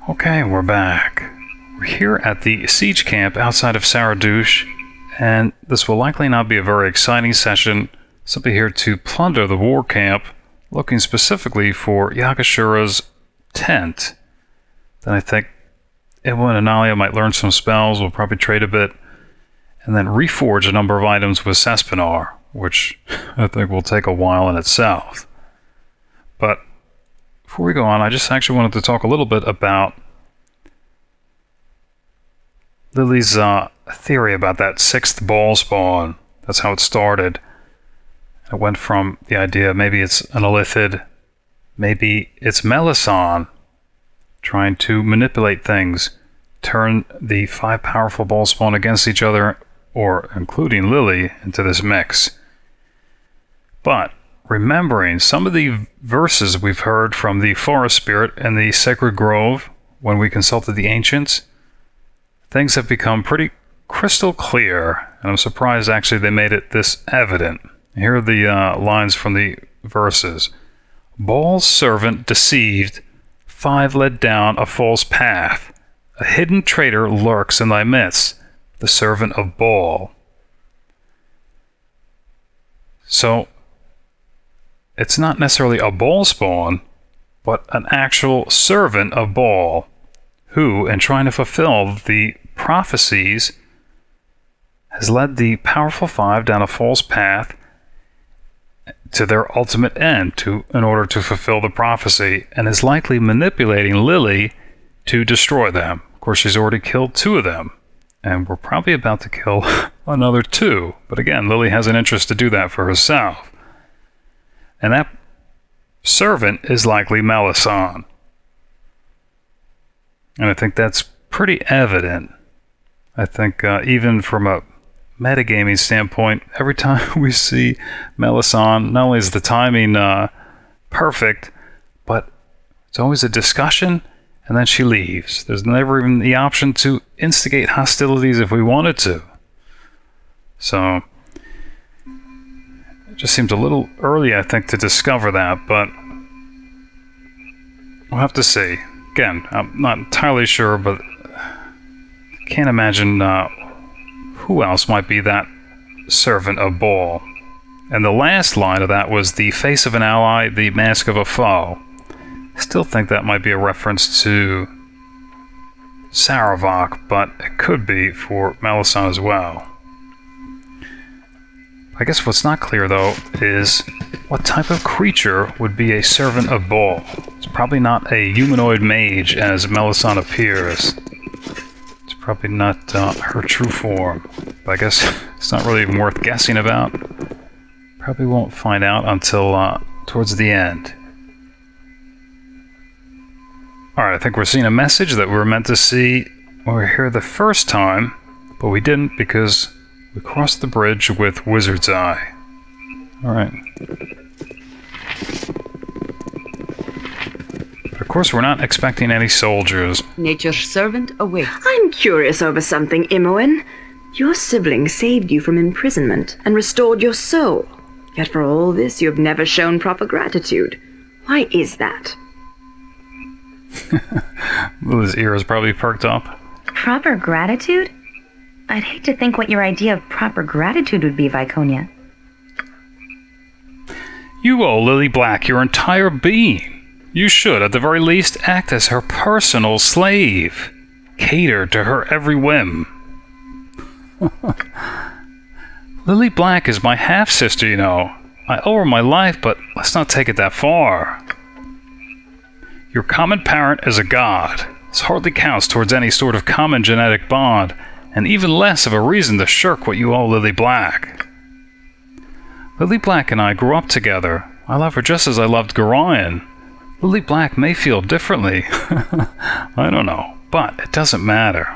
Okay, we're back. We're here at the siege camp outside of Saradouche, and this will likely not be a very exciting session. Simply here to plunder the war camp, looking specifically for Yaga-Shura's tent. Then I think Imoen and Nalia might learn some spells, we'll probably trade a bit, and then reforge a number of items with Sespinar, which I think will take a while in itself. But before we go on, I just actually wanted to talk a little bit about Lilly's theory about that 6th Bhaal spawn. That's how it started. It went from the idea maybe it's an Illithid, maybe it's Melisande trying to manipulate things, turn the 5 powerful Bhaal spawn against each other, or including Lilly, into this mix. But remembering some of the verses we've heard from the Forest Spirit and the Sacred Grove when we consulted the Ancients, things have become pretty crystal clear, and I'm surprised actually they made it this evident. Here are the lines from the verses. Bhaal's servant deceived, 5 led down a false path. A hidden traitor lurks in thy midst, the servant of Bhaal. So, it's not necessarily a Bhaal spawn, but an actual servant of Bhaal, who, in trying to fulfill the prophecies, has led the powerful 5 down a false path to their ultimate end in order to fulfill the prophecy, and is likely manipulating Lilly to destroy them. Of course, she's already killed 2 of them, and we're probably about to kill another 2. But again, Lilly has an interest to do that for herself. And that servant is likely Melisande. And I think that's pretty evident. I think even from a metagaming standpoint, every time we see Melisande, not only is the timing perfect, but it's always a discussion, and then she leaves. There's never even the option to instigate hostilities if we wanted to. So, it just seems a little early, I think, to discover that, but we'll have to see. Again, I'm not entirely sure, but I can't imagine who else might be that servant of Bhaal. And the last line of that was the face of an ally, the mask of a foe. I still think that might be a reference to Saravok, but it could be for Melisande as well. I guess what's not clear, though, is what type of creature would be a servant of Bhaal. It's probably not a humanoid mage, as Melisande appears. It's probably not her true form. But I guess it's not really even worth guessing about. Probably won't find out until towards the end. Alright, I think we're seeing a message that we were meant to see when we were here the first time, but we didn't because we crossed the bridge with Wizard's Eye. Alright. But of course, we're not expecting any soldiers. Nature's servant awaits. I'm curious over something, Imoen. Your sibling saved you from imprisonment and restored your soul. Yet for all this, you have never shown proper gratitude. Why is that? Lily's ears probably perked up. Proper gratitude? I'd hate to think what your idea of proper gratitude would be, Viconia. You owe Lilly Black your entire being. You should, at the very least, act as her personal slave. Cater to her every whim. Lilly Black is my half-sister, you know. I owe her my life, but let's not take it that far. Your common parent is a god. This hardly counts towards any sort of common genetic bond, and even less of a reason to shirk what you owe Lilly Black. Lilly Black and I grew up together. I love her just as I loved Gorion. Lilly Black may feel differently. I don't know, but it doesn't matter.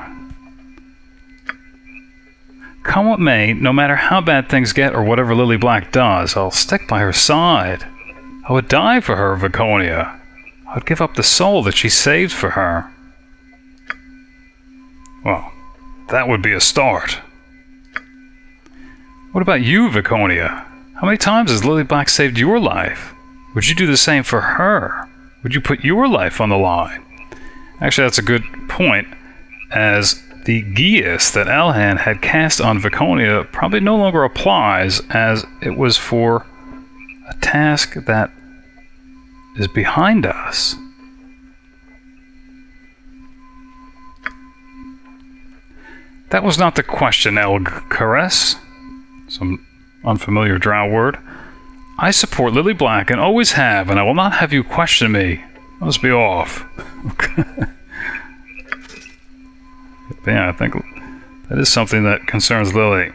Come what may, no matter how bad things get or whatever Lilly Black does, I'll stick by her side. I would die for her, Viconia. I would give up the soul that she saved for her. Well, that would be a start. What about you, Viconia? How many times has Lilly Black saved your life? Would you do the same for her? Would you put your life on the line? Actually, that's a good point, as the geas that Elhan had cast on Viconia probably no longer applies, as it was for a task that is behind us. That was not the question, Elg-Caress. Some unfamiliar drow word. I support Lilly Black and always have, and I will not have you question me. Must be off. Yeah, I think that is something that concerns Lilly.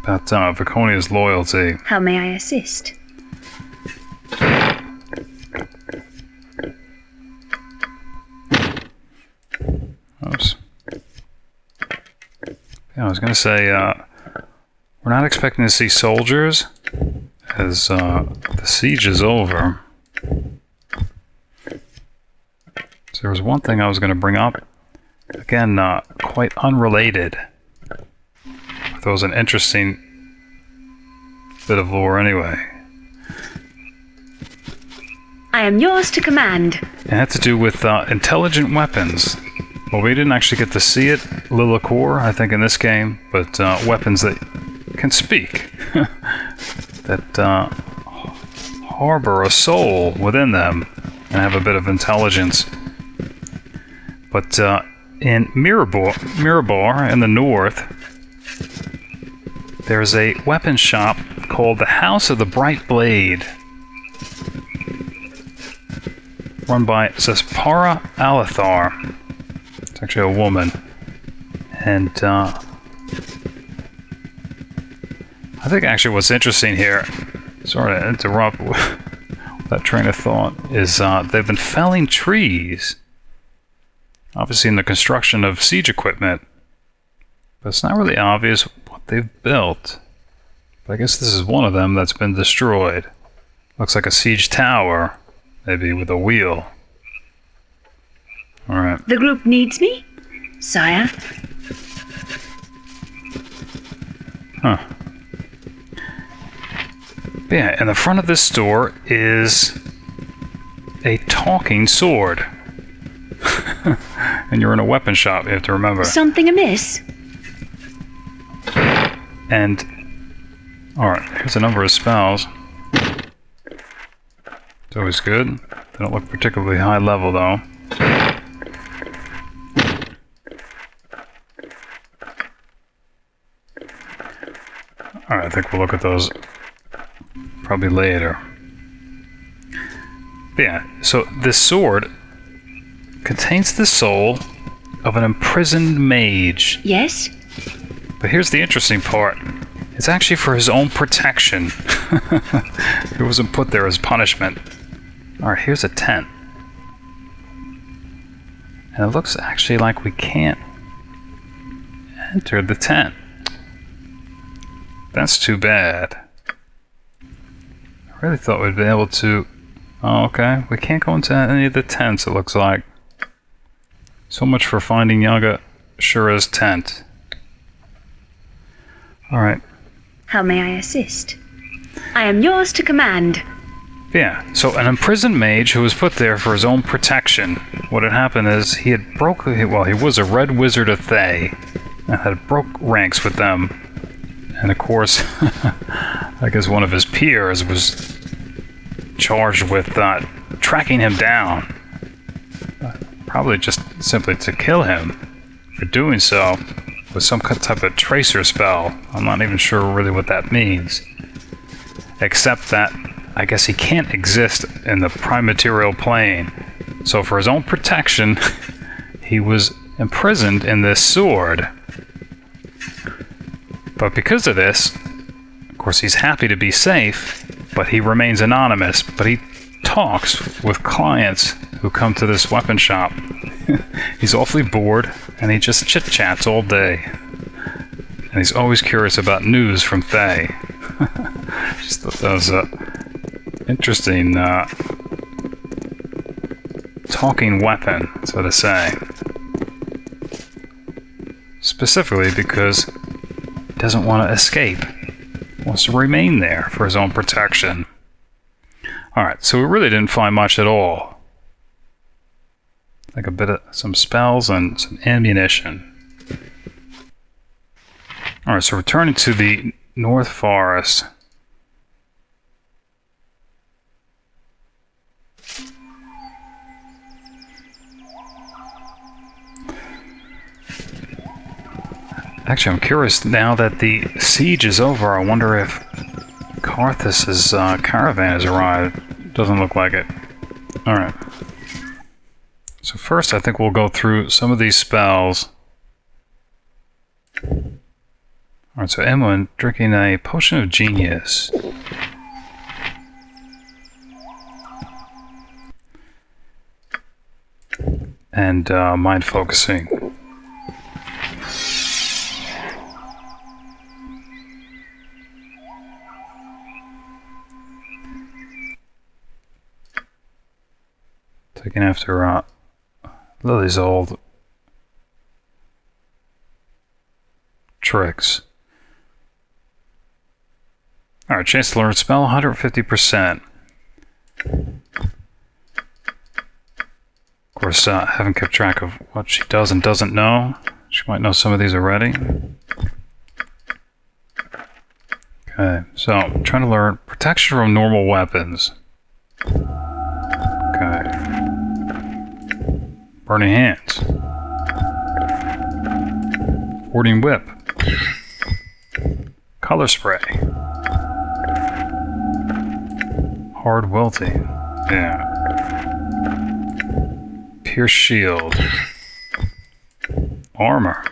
About Viconia's loyalty. How may I assist? Oops. Yeah, I was going to say, we're not expecting to see soldiers, as the siege is over. So there was one thing I was going to bring up. Again, quite unrelated. That was an interesting bit of lore anyway. I am yours to command. It had to do with intelligent weapons. Well, we didn't actually get to see it, Lilly Co, I think, in this game, but weapons that can speak. That harbor a soul within them and have a bit of intelligence. But in Mirabar in the north, there's a weapon shop called the House of the Bright Blade, run by Zaspara Alathar. It's actually a woman. And I think actually what's interesting here, sorry to interrupt that train of thought, is they've been felling trees, obviously in the construction of siege equipment, but it's not really obvious what they've built. But I guess this is one of them that's been destroyed. Looks like a siege tower, maybe with a wheel. Alright. The group needs me, sire. Huh. But yeah, in the front of this store is a talking sword. And you're in a weapon shop, you have to remember. Something amiss? And, alright, here's a number of spells. It's always good. They don't look particularly high level, though. Alright, I think we'll look at those probably later. But yeah, so this sword contains the soul of an imprisoned mage. Yes? But here's the interesting part. It's actually for his own protection. It wasn't put there as punishment. Alright, here's a tent. And it looks actually like we can't enter the tent. That's too bad. I really thought we'd be able to... Oh, okay. We can't go into any of the tents, it looks like. So much for finding Yaga-Shura's tent. Alright. How may I assist? I am yours to command. Yeah, so an imprisoned mage who was put there for his own protection. What had happened is he had he was a red wizard of Thay and had broke ranks with them. And of course, I guess one of his peers was charged with tracking him down. Probably just simply to kill him for doing so with some type of tracer spell. I'm not even sure really what that means. Except that I guess he can't exist in the prime material plane. So for his own protection, he was imprisoned in this sword. But because of this, of course he's happy to be safe, but he remains anonymous. But he talks with clients who come to this weapon shop. He's awfully bored, and he just chit-chats all day. And he's always curious about news from Thay. Just thought that was a interesting talking weapon, so to say. Specifically because he doesn't want to escape. He wants to remain there for his own protection. Alright, so we really didn't find much at all. Like a bit of some spells and some ammunition. Alright, so returning to the North Forest. Actually, I'm curious, now that the siege is over, I wonder if Karthus's caravan has arrived. Doesn't look like it. Alright. So first, I think we'll go through some of these spells. Alright, so Imoen drinking a potion of genius. And mind focusing. Taking after Lilly's old tricks. Alright, chance to learn spell 150%. Of course, I haven't kept track of what she does and doesn't know. She might know some of these already. Okay, so I'm trying to learn protection from normal weapons. Okay. Burning hands. Warding whip. Color spray. Hard wilting. Yeah. Pierce shield. Armor.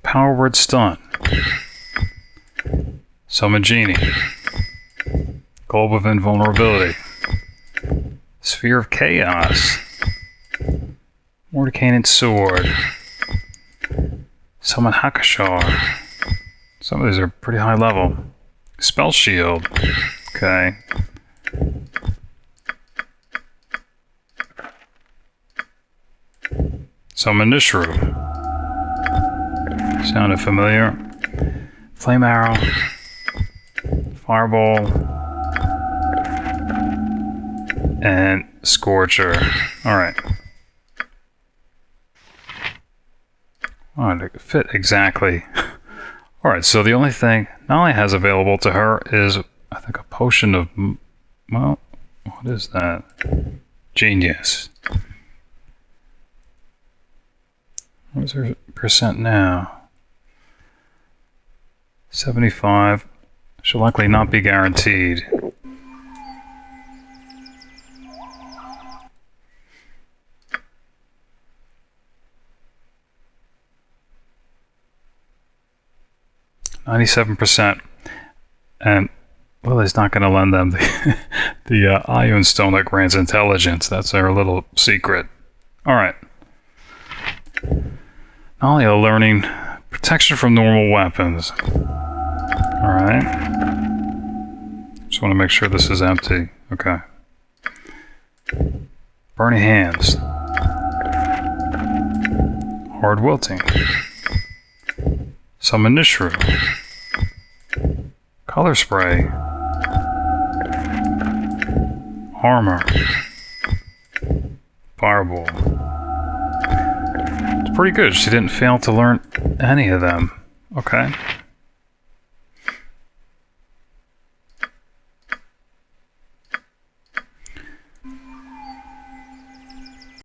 Power word stun. Summon genie. Globe of invulnerability. Sphere of chaos. Mordecai's sword. Summon Yaga-Shura. Some of these are pretty high level. Spell shield. Okay. Summon Nishru. Sounded familiar. Flame arrow. Fireball. And Scorcher. Alright. To fit exactly. Alright, so the only thing Nalia has available to her is, I think, a potion of... Well, what is that? Genius. What is her percent now? 75. She'll likely not be guaranteed. %, and Lilly's not going to lend them the Ion Stone that grants intelligence. That's their little secret. Alright. Nalia learning protection from normal weapons. Alright. Just want to make sure this is empty. Okay. Burning hands. Hard wilting. Summon Nishru. Color spray. Armor. Fireball. It's pretty good. She didn't fail to learn any of them. Okay.